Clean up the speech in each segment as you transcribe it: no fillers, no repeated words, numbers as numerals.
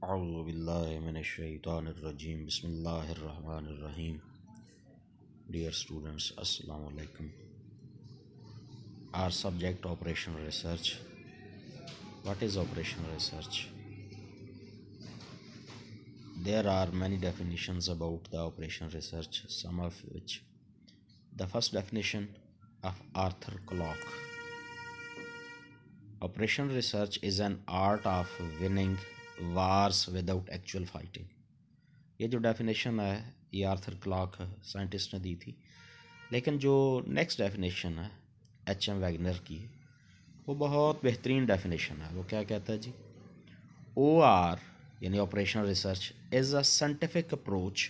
अऊज़ु बिल्लाहि मिनश्शैतानिर्रजीम बिस्मिल्लाहिर्रहमानिर्रहीम। Dear students, Assalamu alaikum. Our subject operational research. What is operational research? There are many definitions about the operational research, some of which. The first definition of Arthur Clarke. Operational research is an art of winning wars without actual fighting. ये जो definition है ये Arthur clock scientist ने दी थी, लेकिन जो next definition है HM. Wagner की, वो बहुत बेहतरीन डेफिनेशन है। वो क्या कहता है जी? OR यानी operational research is a scientific approach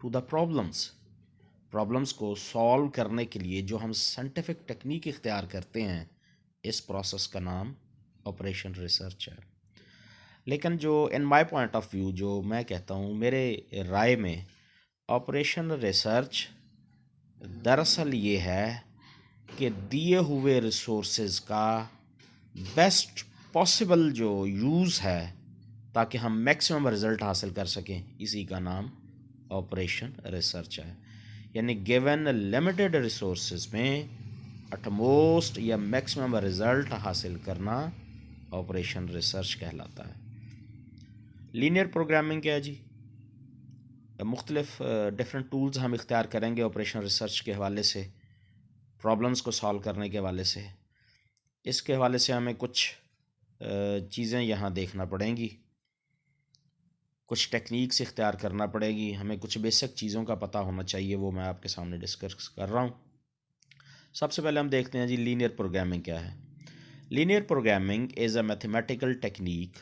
to the problems को सॉल्व करने के लिए जो हम साइंटिफिक टेक्निक इख्तियार करते हैं, इस प्रोसेस का नाम ऑपरेशन रिसर्च है। लेकिन जो in my point of view, जो मैं कहता हूँ, मेरे राय में ऑपरेशन रिसर्च दरअसल ये है कि दिए हुए रिसोर्सेज का बेस्ट पॉसिबल जो यूज़ है ताकि हम मैक्सिमम रिज़ल्ट हासिल कर सकें, इसी का नाम ऑपरेशन रिसर्च है। यानी गिवन लिमिटेड रिसोर्सेज में अटमोस्ट या मैक्सिमम रिज़ल्ट हासिल करना ऑपरेशन रिसर्च कहलाता है। लीनियर प्रोग्रामिंग क्या है जी? मुख्तलिफ डिफरेंट टूल्स हम इख्तियार करेंगे ऑपरेशन रिसर्च के हवाले से, प्रॉब्लम्स को सॉल्व करने के हवाले से। इसके हवाले से हमें कुछ चीज़ें यहाँ देखना पड़ेंगी, कुछ टेक्निक्स इख्तियार करना पड़ेगी, हमें कुछ बेसिक चीज़ों का पता होना चाहिए, वो मैं आपके सामने डिस्कस कर रहा हूँ। सबसे पहले हम देखते हैं जी लीनियर प्रोग्रामिंग क्या है। Linear programming is a mathematical technique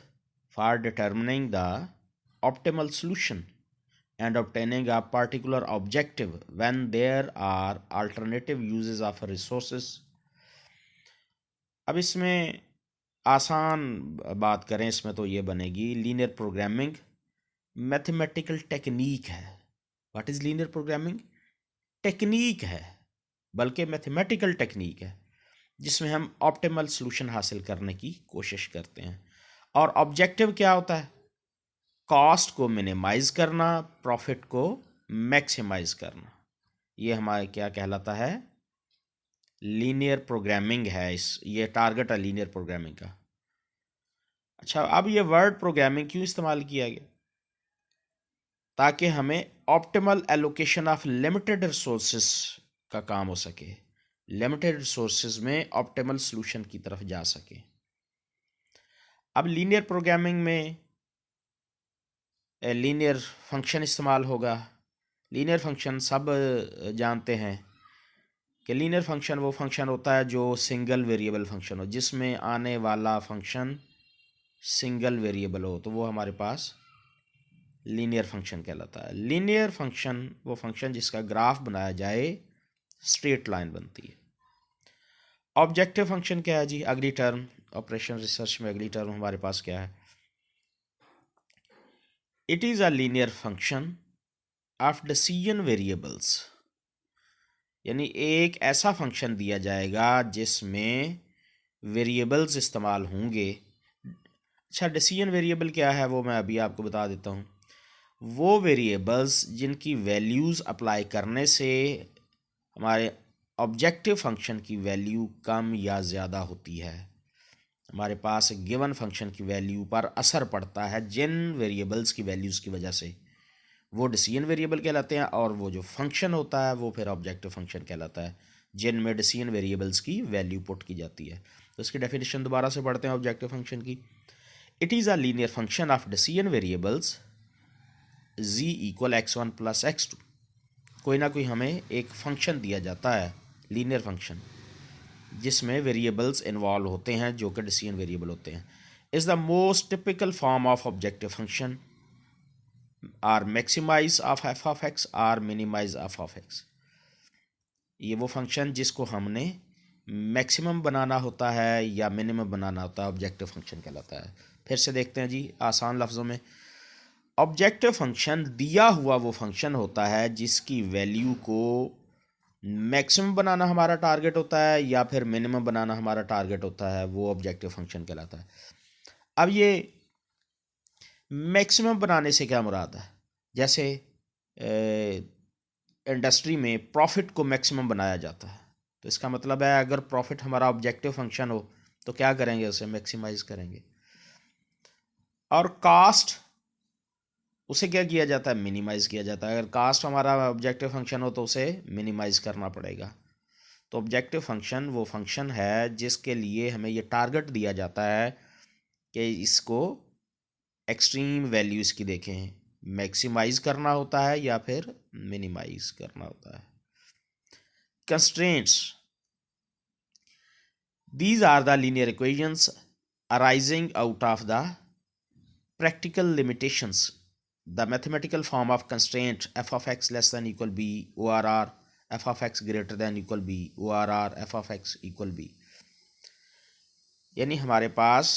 for determining the optimal solution and obtaining a particular objective when there are alternative uses of resources। अब इसमें आसान बात करें इसमें तो ये बनेगी, लीनियर प्रोग्रामिंग मैथमेटिकल टेक्निक है। What is linear programming? Technique है, बल्कि मैथमेटिकल टेक्निक है जिसमें हम ऑप्टिमल सॉल्यूशन हासिल करने की कोशिश करते हैं। और ऑब्जेक्टिव क्या होता है? कॉस्ट को मिनिमाइज़ करना, प्रॉफिट को मैक्सिमाइज़ करना। ये हमारा क्या कहलाता है? लीनियर प्रोग्रामिंग है। ये टारगेट है लीनियर प्रोग्रामिंग का। अच्छा, अब ये वर्ड प्रोग्रामिंग क्यों इस्तेमाल किया गया? ताकि हमें optimal allocation of limited resources का काम हो सके, लिमिटेड रिसोर्सेज में ऑप्टिमल सॉल्यूशन की तरफ जा सके। अब लीनियर प्रोग्रामिंग में लीनियर फंक्शन इस्तेमाल होगा। लीनियर फंक्शन सब जानते हैं कि लीनियर फंक्शन वो फंक्शन होता है जो सिंगल वेरिएबल फंक्शन हो, जिसमें आने वाला फंक्शन सिंगल वेरिएबल हो, तो वो हमारे पास लीनियर फंक्शन कहलाता है। लीनियर फंक्शन वो फंक्शन जिसका ग्राफ बनाया जाए स्ट्रेट लाइन बनती है। ऑब्जेक्टिव फंक्शन क्या है जी? अगली टर्म ऑपरेशन रिसर्च में अगली टर्म हमारे पास क्या है? It is a linear function of decision variables. यानी एक ऐसा फंक्शन दिया जाएगा जिसमें वेरिएबल्स इस्तेमाल होंगे। अच्छा, डिसीजन वेरिएबल क्या है वो मैं अभी आपको बता देता हूँ। वो वेरिएबल्स जिनकी वैल्यूज़ अप्लाई करने से हमारे ऑब्जेक्टिव फंक्शन की वैल्यू कम या ज़्यादा होती है। हमारे पास गिवन फंक्शन की वैल्यू पर असर पड़ता है जिन वेरिएबल्स की वैल्यूज़ की वजह से, वो डिसीजन वेरिएबल कहलाते हैं। और वो जो फंक्शन होता है वो फिर ऑब्जेक्टिव फंक्शन कहलाता है, जिनमें डिसीजन वेरिएबल्स की वैल्यू पुट की जाती है। तो इसकी डेफिनेशन दोबारा से पढ़ते हैं ऑब्जेक्टिव फंक्शन की। It is a linear function of decision variables z equal x1 plus x2। कोई ना कोई हमें एक फंक्शन दिया जाता है, लीनियर फंक्शन, जिसमें वेरिएबल्स इन्वॉल्व होते हैं जो कि डिसीजन वेरिएबल होते हैं। Is the most typical form of objective function or maximise of f of x or minimise f of x. ये वो फंक्शन जिसको हमने मैक्सिमम बनाना होता है या मिनिमम बनाना होता है, ऑब्जेक्टिव फंक्शन कहलाता है। फिर से देखते हैं जी आसान लफ्ज़ों में। ऑब्जेक्टिव फंक्शन दिया हुआ वो फंक्शन होता है जिसकी वैल्यू को मैक्सिमम बनाना हमारा टारगेट होता है या फिर मिनिमम बनाना हमारा टारगेट होता है, वो ऑब्जेक्टिव फंक्शन कहलाता है। अब ये मैक्सिमम बनाने से क्या मुराद है? जैसे इंडस्ट्री में प्रॉफिट को मैक्सिमम बनाया जाता है, तो इसका मतलब है अगर प्रॉफिट हमारा ऑब्जेक्टिव फंक्शन हो तो क्या करेंगे, उसे मैक्सिमाइज करेंगे। और कास्ट, उसे क्या किया जाता है, मिनिमाइज किया जाता है। अगर कास्ट हमारा ऑब्जेक्टिव फंक्शन हो तो उसे मिनिमाइज करना पड़ेगा। तो ऑब्जेक्टिव फंक्शन वो फंक्शन है जिसके लिए हमें ये टारगेट दिया जाता है कि इसको एक्सट्रीम वैल्यू इसकी देखें, मैक्सिमाइज करना होता है या फिर मिनिमाइज करना होता है। Constraints, these are the linear equations arising out of the practical limitations. The mathematical form of constraint f of x less than equal b ORR f of x greater than equal b ORR f of x equal b। यानी हमारे पास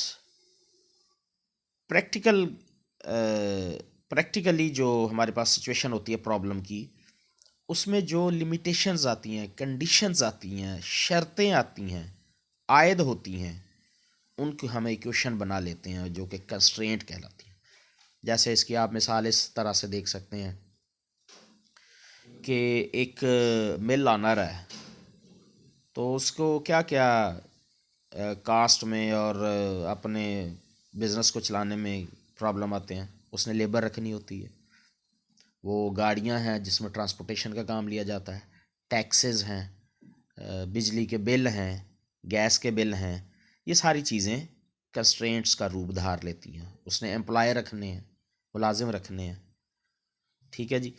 practically जो हमारे पास situation होती है problem की, उसमें जो limitations आती हैं, कंडीशंस आती हैं, शर्तें आती हैं, आयद होती हैं, उनको हम इक्वेशन बना लेते हैं जो कि कंस्ट्रेंट कहलाती हैं। जैसे इसकी आप मिसाल इस तरह से देख सकते हैं कि एक मिल ऑनर है, तो उसको क्या क्या कास्ट में और अपने बिज़नेस को चलाने में प्रॉब्लम आते हैं। उसने लेबर रखनी होती है, वो गाड़ियां हैं जिसमें ट्रांसपोर्टेशन का काम लिया जाता है, टैक्सेस हैं, बिजली के बिल हैं, गैस के बिल हैं, ये सारी चीज़ें कंस्ट्रेंट्स का रूप धार लेती हैं। उसने एम्प्लॉय रखने हैं, मुलाजिम रखने हैं। ठीक है जी।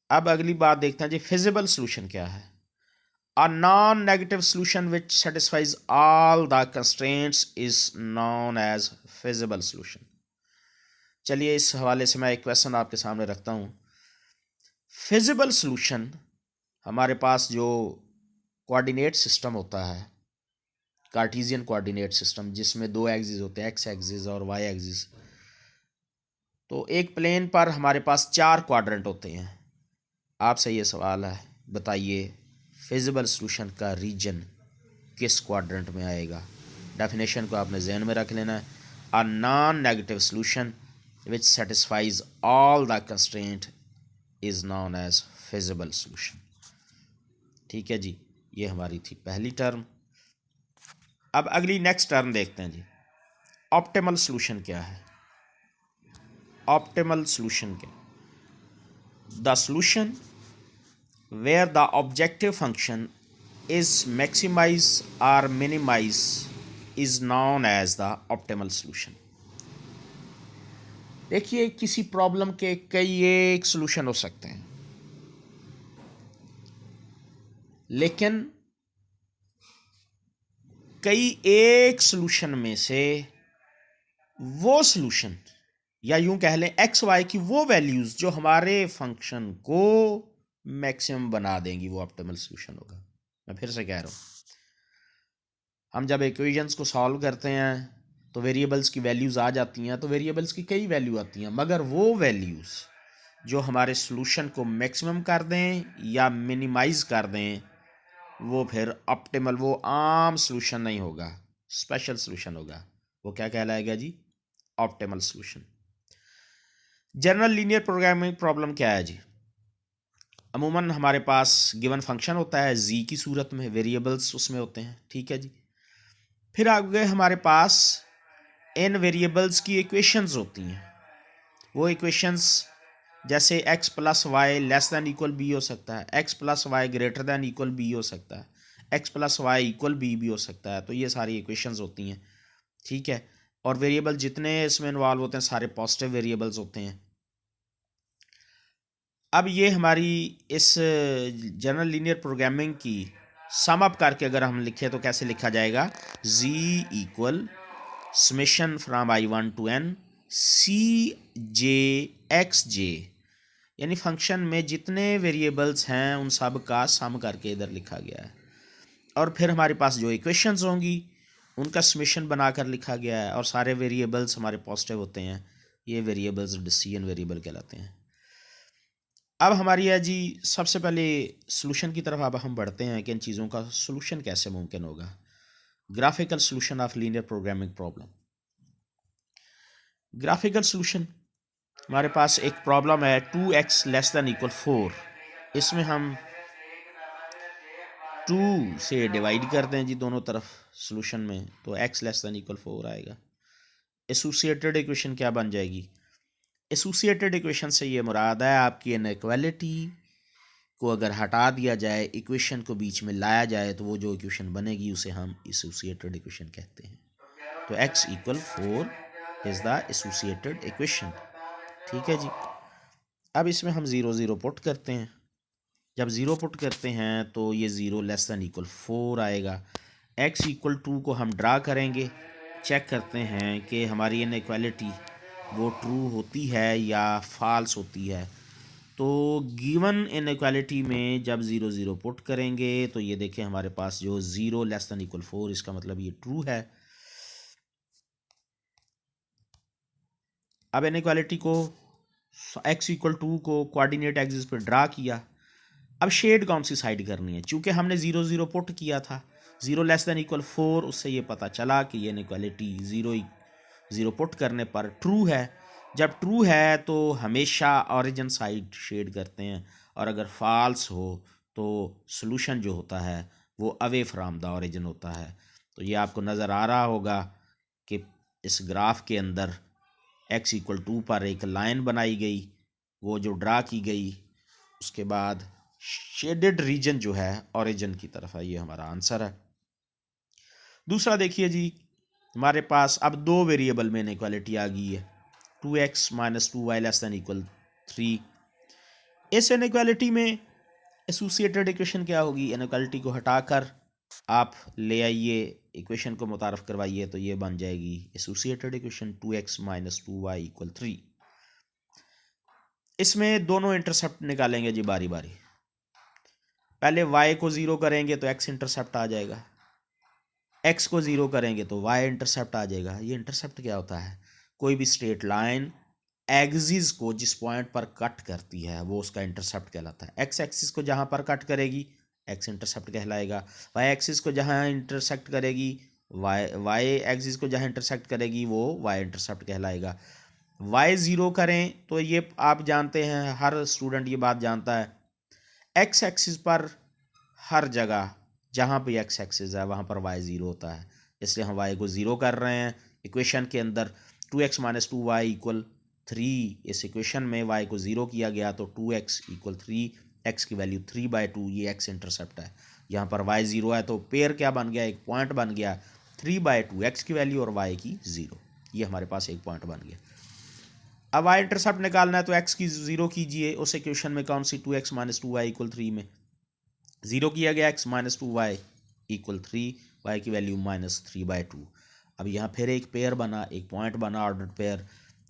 अब अगली बात देखते हैं जी, फिजिबल सोल्यूशन क्या है। A non-negative solution which satisfies all the constraints is known as feasible solution। चलिए इस हवाले से मैं एक क्वेश्चन आपके सामने रखता हूँ। फिजिबल सॉल्यूशन, हमारे पास जो कोऑर्डिनेट सिस्टम होता है, कार्टेशियन कोऑर्डिनेट सिस्टम, जिसमें दो एक्सिस होते हैं, एक्स एक्सिस और वाई एक्सिस। तो एक प्लेन पर हमारे पास 4 क्वाड्रेंट होते हैं। आपसे ये सवाल है, बताइए फिजिबल सॉल्यूशन का रीजन किस क्वाड्रेंट में आएगा। डेफिनेशन को आपने जहन में रख लेना है। A non negative solution which satisfies all the constraint is known as feasible solution. ठीक है जी, ये हमारी थी पहली टर्म। अब अगली नेक्स्ट टर्म देखते हैं जी, ऑप्टिमल सॉल्यूशन क्या है। ऑप्टिमल सॉल्यूशन क्या, the solution where the objective function is maximize or minimize is known as the optimal solution। देखिए किसी प्रॉब्लम के कई एक सॉल्यूशन हो सकते हैं, लेकिन कई एक सॉल्यूशन में से वो सॉल्यूशन, या यूं कह लें एक्स वाई की वो वैल्यूज जो हमारे फंक्शन को मैक्सिमम बना देंगी, वो ऑप्टिमल सॉल्यूशन होगा। मैं फिर से कह रहा हूँ, हम जब इक्वेशंस को सॉल्व करते हैं तो वेरिएबल्स की वैल्यूज़ आ जाती हैं, तो वेरिएबल्स की कई वैल्यू आती हैं, मगर वो वैल्यूज़ जो हमारे सॉल्यूशन को मैक्सिमम कर दें या मिनिमाइज कर दें, वो फिर ऑप्टिमल, वो आम सॉल्यूशन नहीं होगा, स्पेशल सॉल्यूशन होगा। वो क्या कहलाएगा जी, optimal solution. General linear programming problem क्या है जी, अमूमन हमारे पास गिवन फंक्शन होता है जी की सूरत में, वेरिएबल्स उसमें होते हैं। ठीक है जी। फिर आगे हमारे पास इन वेरिएबल्स की इक्वेशंस होती हैं। वो इक्वेशंस जैसे x plus y less than equal b हो सकता है, x plus y greater than equal b हो सकता है, x plus y equal b भी हो सकता है। तो ये सारी इक्वेशंस होती हैं। ठीक है। और वेरिएबल जितने इसमें इन्वॉल्व होते हैं सारे पॉजिटिव वेरिएबल्स होते हैं। अब ये हमारी इस जनरल लीनियर प्रोग्रामिंग की सम अप करके अगर हम लिखें तो कैसे लिखा जाएगा, z equal summation from i1 to n cj xj, यानी फंक्शन में जितने वेरिएबल्स हैं उन सब का सम करके इधर लिखा गया है। और फिर हमारे पास जो इक्वेशंस होंगी उनका समेशन बनाकर लिखा गया है, और सारे वेरिएबल्स हमारे पॉजिटिव होते हैं। ये वेरिएबल्स डिसीजन वेरिएबल कहलाते हैं। अब हमारी है जी, सबसे पहले सॉल्यूशन की तरफ अब हम बढ़ते हैं कि इन चीज़ों का सॉल्यूशन कैसे मुमकिन होगा। Graphical solution of linear programming problem. Graphical solution हमारे पास एक प्रॉब्लम है 2x लेस दैन इक्वल 4। इसमें हम 2 से डिवाइड करते हैं जी दोनों तरफ सॉल्यूशन में, तो x लेस दैन इक्वल 4 आएगा। एसोसिएटेड इक्वेशन क्या बन जाएगी? एसोसिएटेड इक्वेशन से ये मुराद है आपकी इनइक्वालिटी को अगर हटा दिया जाए, इक्वेशन को बीच में लाया जाए, तो वो जो इक्वेशन बनेगी उसे हम एसोसिएटेड इक्वेशन कहते हैं। तो x equal 4 is the associated equation. ठीक है जी। अब इसमें हम 0 0 पुट करते हैं। जब 0 पुट करते हैं तो ये 0 लेस दैन इक्वल 4 आएगा। x इक्वल 2 को हम ड्रा करेंगे, चेक करते हैं कि हमारी इनइक्वालिटी वो ट्रू होती है या फॉल्स होती है। तो गिवन इनइक्वालिटी में जब 0 0 पुट करेंगे तो ये देखें हमारे पास जो 0 लेस दैन इक्वल 4, इसका मतलब ये ट्रू है। अब इनइक्वालिटी को x इक्वल 2 को कोऑर्डिनेट एक्सिस पर ड्रा किया। अब शेड कौन सी साइड करनी है? चूंकि हमने 0 0 पुट किया था, 0 लेस दैन इक्वल 4, उससे ये पता चला कि ये इनइक्वालिटी 0 0 पुट करने पर ट्रू है। जब ट्रू है तो हमेशा ऑरिजिन साइड शेड करते हैं, और अगर फॉल्स हो तो सॉल्यूशन जो होता है वो अवे फ्रॉम द ऑरिजिन होता है। तो ये आपको नज़र आ रहा होगा कि इस ग्राफ के अंदर x इक्वल 2 पर एक लाइन बनाई गई, वो जो ड्रा की गई, उसके बाद शेडेड रीजन जो है ऑरिजिन की तरफ है। ये हमारा आंसर है। दूसरा देखिए जी, हमारे पास अब 2 वेरिएबल में इनइक्वालिटी आ गई है, 2x minus 2y less than equal 3। इस इनइक्वालिटी में एसोसिएटेड इक्वेशन क्या होगी? इनइक्वालिटी को हटाकर आप ले आइए, इक्वेशन को मुतारफ करवाइए, तो ये बन जाएगी associated equation 2x minus 2y equal 3। इसमें दोनों इंटरसेप्ट निकालेंगे जी बारी बारी। पहले y को 0 करेंगे तो x इंटरसेप्ट आ जाएगा, x को 0 करेंगे तो y इंटरसेप्ट आ जाएगा। ये इंटरसेप्ट क्या होता है? कोई भी स्ट्रेट लाइन एक्सिस को जिस पॉइंट पर कट करती है वो उसका इंटरसेप्ट कहलाता है। x एक्सिस को जहाँ पर कट करेगी x इंटरसेप्ट कहलाएगा, y एक्सिस को जहाँ इंटरसेक्ट करेगी, y एक्सिस को जहाँ इंटरसेक्ट करेगी वो y इंटरसेप्ट कहलाएगा। y 0 करें तो ये आप जानते हैं, हर स्टूडेंट ये बात जानता है, x एक्सिस पर हर जगह जहाँ पे x एक्सिस है वहाँ पर y 0 होता है, इसलिए हम y को 0 कर रहे हैं। इक्वेशन के अंदर 2x माइनस 2y इक्वल 3, इस इक्वेशन में y को 0 किया गया तो 2x इक्वल 3, x की वैल्यू 3/2, ये x इंटरसेप्ट है। यहाँ पर y 0 है तो पेयर क्या बन गया? एक पॉइंट बन गया, 3/2 x की वैल्यू और y की 0, ये हमारे पास एक पॉइंट बन गया। अब y इंटरसेप्ट निकालना है तो x की 0 कीजिए, उस इक्वेशन में कौन सी? 2x माइनस 2y इक्वल 3 में 0 किया गया, x minus 2y equal 3, y की वैल्यू माइनस 3/2। अब यहाँ फिर एक पेयर बना, एक पॉइंट बना, ऑर्डर पेयर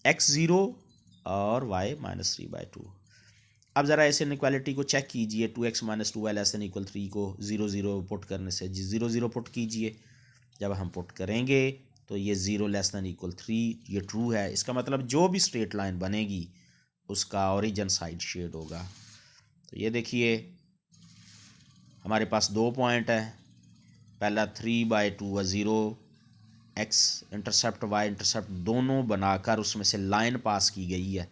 x 0 और y माइनस 3/2। अब ज़रा ऐसे इनइक्वालिटी को चेक कीजिए, 2x minus 2y less than equal 3 को 0 0 पुट करने से 0 0 पुट कीजिए। जब हम पुट करेंगे तो ये 0 लेस दैन इक्वल 3, ये ट्रू है। इसका मतलब जो भी स्ट्रेट लाइन बनेगी उसका ओरिजिन साइड शेड होगा। तो ये देखिए हमारे पास 2 पॉइंट है, पहला 3/2 व 0, x इंटरसेप्ट y इंटरसेप्ट दोनों बनाकर उसमें से लाइन पास की गई है।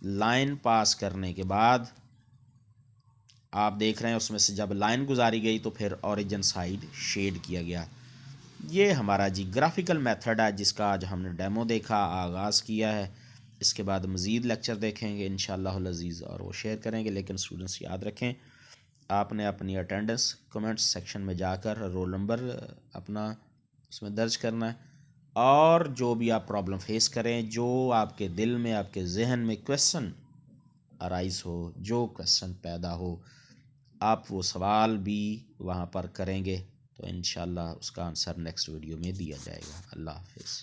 लाइन पास करने के बाद आप देख रहे हैं उसमें से जब लाइन गुजारी गई तो फिर ओरिजिन साइड शेड किया गया। ये हमारा जी ग्राफिकल मेथड है जिसका आज हमने डेमो देखा, आगाज़ किया है। इसके बाद मज़ीद लेक्चर देखेंगे इंशाअल्लाह अज़ीज़ और वो शेयर करेंगे। लेकिन स्टूडेंट्स याद रखें, आपने अपनी अटेंडेंस कमेंट्स सेक्शन में जाकर रोल नंबर अपना उसमें दर्ज करना है, और जो भी आप प्रॉब्लम फेस करें, जो आपके दिल में आपके जहन में क्वेश्चन अराइज हो, जो क्वेश्चन पैदा हो, आप वो सवाल भी वहाँ पर करेंगे तो इंशाअल्लाह उसका आंसर नेक्स्ट वीडियो में दिया जाएगा। अल्लाह हाफिज़।